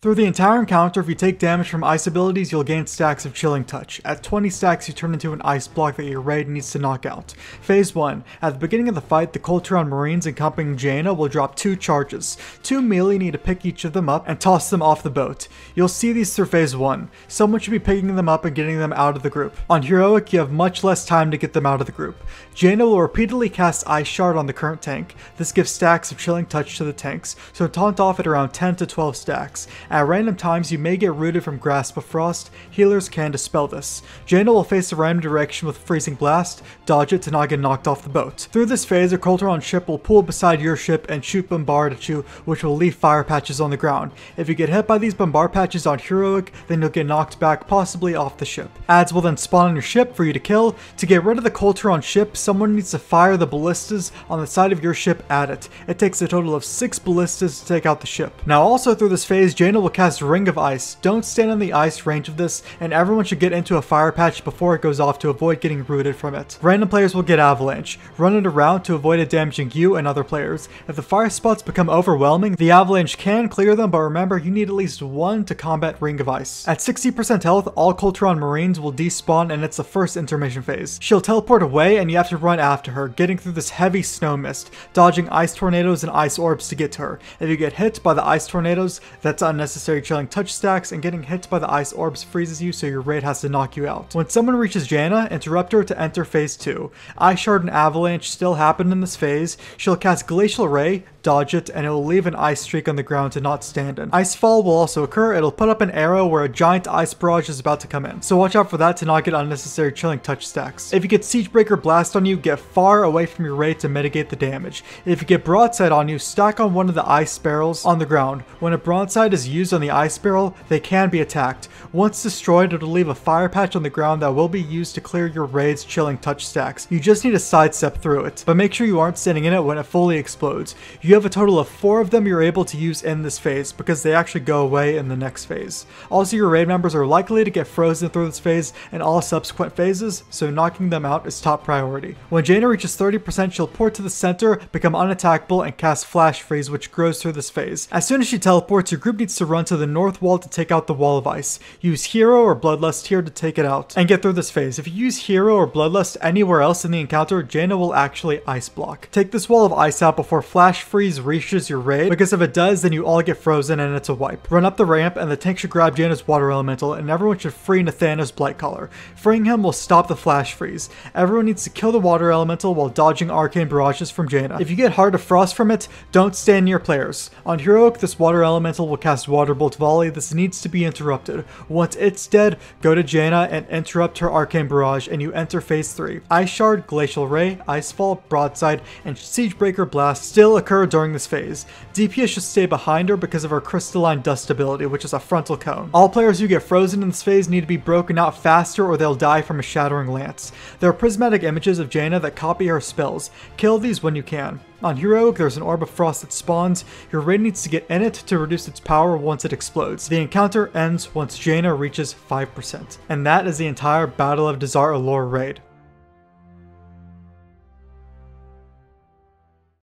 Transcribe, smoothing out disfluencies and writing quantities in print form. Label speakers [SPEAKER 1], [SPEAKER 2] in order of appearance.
[SPEAKER 1] Through the entire encounter, if you take damage from ice abilities, you'll gain stacks of Chilling Touch. At 20 stacks, you turn into an ice block that your raid needs to knock out. Phase 1. At the beginning of the fight, the Coltron Marines encompassing Jaina will drop 2 charges. 2 melee need to pick each of them up and toss them off the boat. You'll see these through Phase 1. Someone should be picking them up and getting them out of the group. On Heroic, you have much less time to get them out of the group. Jaina will repeatedly cast Ice Shard on the current tank. This gives stacks of Chilling Touch to the tanks, so taunt off at around 10 to 12 stacks. At random times, you may get rooted from Grasp of Frost. Healers can dispel this. Jaina will face a random direction with Freezing Blast, dodge it to not get knocked off the boat. Through this phase, a Coltron ship will pull beside your ship and shoot Bombard at you, which will leave fire patches on the ground. If you get hit by these Bombard patches on Heroic, then you'll get knocked back, possibly off the ship. Adds will then spawn on your ship for you to kill. To get rid of the Coltron ship, someone needs to fire the ballistas on the side of your ship at it. It takes a total of 6 ballistas to take out the ship. Now also through this phase, Jaina will cast Ring of Ice. Don't stand in the ice range of this, and everyone should get into a fire patch before it goes off to avoid getting rooted from it. Random players will get Avalanche. Run it around to avoid it damaging you and other players. If the fire spots become overwhelming, the Avalanche can clear them, but remember, you need at least 1 to combat Ring of Ice. At 60% health, all Coltron Marines will despawn, and it's the first intermission phase. She'll teleport away and you have to run after her, getting through this heavy snow mist, dodging ice tornadoes and ice orbs to get to her. If you get hit by the ice tornadoes, that's unnecessary Chilling Touch stacks, and getting hit by the ice orbs freezes you, so your raid has to knock you out. When someone reaches Jaina, interrupt her to enter phase 2. Ice Shard and Avalanche still happen in this phase. She'll cast Glacial Ray, dodge it, and it will leave an ice streak on the ground to not stand in. Icefall will also occur. It'll put up an arrow where a giant ice barrage is about to come in, so watch out for that to not get unnecessary Chilling Touch stacks. If you get Siegebreaker Blast on you, get far away from your raid to mitigate the damage. If you get Broadside on you, stack on one of the ice barrels on the ground. When a broadside is used on the ice barrel, they can be attacked. Once destroyed, it'll leave a fire patch on the ground that will be used to clear your raid's Chilling Touch stacks. You just need to sidestep through it, but make sure you aren't standing in it when it fully explodes. You have a total of 4 of them you're able to use in this phase, because they actually go away in the next phase. Also, your raid members are likely to get frozen through this phase and all subsequent phases, so knocking them out is top priority. When Jaina reaches 30%, she'll port to the center, become unattackable, and cast Flash Freeze, which grows through this phase. As soon as she teleports, your group needs to run to the north wall to take out the wall of ice. Use Hero or Bloodlust here to take it out and get through this phase. If you use Hero or Bloodlust anywhere else in the encounter, Jaina will actually ice block. Take this wall of ice out before Flash Freeze reaches your raid, because if it does, then you all get frozen and it's a wipe. Run up the ramp, and the tank should grab Jaina's Water Elemental, and everyone should free Nathana's Blightcaller. Freeing him will stop the Flash Freeze. Everyone needs to kill the Water Elemental while dodging Arcane Barrages from Jaina. If you get Heart of Frost from it, don't stand near players. On Heroic, this Water Elemental will cast Water Bolt Volley. This needs to be interrupted. Once it's dead, go to Jaina and interrupt her Arcane Barrage, and you enter phase 3. Ice Shard, Glacial Ray, Icefall, Broadside, and Siegebreaker Blast still occur during this phase. DPS should stay behind her because of her Crystalline Dust ability, which is a frontal cone. All players who get frozen in this phase need to be broken out faster or they'll die from a Shattering Lance. There are prismatic images of Jaina that copy her spells. Kill these when you can. On Heroic, there's an Orb of Frost that spawns. Your raid needs to get in it to reduce its power once it explodes. The encounter ends once Jaina reaches 5%. And that is the entire Battle of Dazar'alor raid.